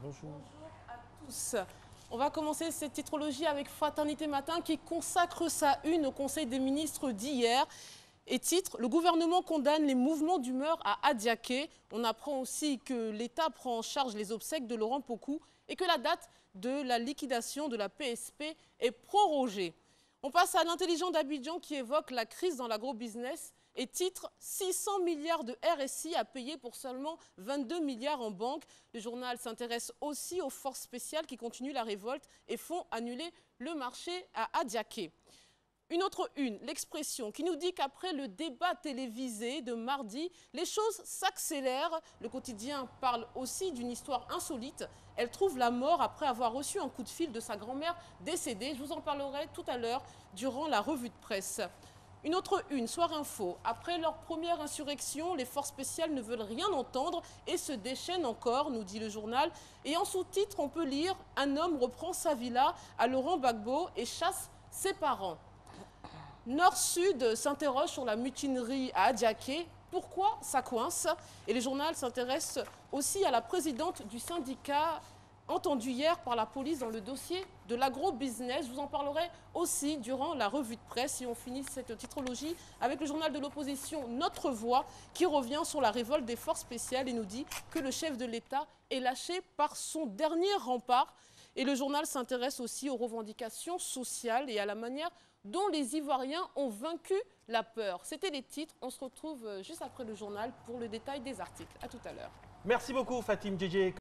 Bonjour. Bonjour à tous. On va commencer cette titrologie avec Fraternité Matin qui consacre sa une au Conseil des ministres d'hier. Et titre, le gouvernement condamne les mouvements d'humeur à Adiaké. On apprend aussi que l'État prend en charge les obsèques de Laurent Pocou et que la date de la liquidation de la PSP est prorogée. On passe à l'intelligent d'Abidjan qui évoque la crise dans l'agrobusiness et titre 600 milliards de RSI à payer pour seulement 22 milliards en banque. Le journal s'intéresse aussi aux forces spéciales qui continuent la révolte et font annuler le marché à Adiaké. Une autre une, l'expression qui nous dit qu'après le débat télévisé de mardi, les choses s'accélèrent. Le quotidien parle aussi d'une histoire insolite. Elle trouve la mort après avoir reçu un coup de fil de sa grand-mère décédée. Je vous en parlerai tout à l'heure durant la revue de presse. Une autre une, Soir Info. Après leur première insurrection, les forces spéciales ne veulent rien entendre et se déchaînent encore, nous dit le journal. Et en sous-titre, on peut lire « Un homme reprend sa villa à Laurent Gbagbo et chasse ses parents ». Nord-Sud s'interroge sur la mutinerie à Adiaké. Pourquoi ça coince? Et le journal s'intéresse aussi à la présidente du syndicat entendue hier par la police dans le dossier de l'agro-business. Je vous en parlerai aussi durant la revue de presse. Et on finit cette titrologie avec le journal de l'opposition Notre Voix qui revient sur la révolte des forces spéciales et nous dit que le chef de l'État est lâché par son dernier rempart. Et le journal s'intéresse aussi aux revendications sociales et à la manière dont les Ivoiriens ont vaincu la peur. C'était les titres. On se retrouve juste après le journal pour le détail des articles. À tout à l'heure. Merci beaucoup, Fatim Djedje.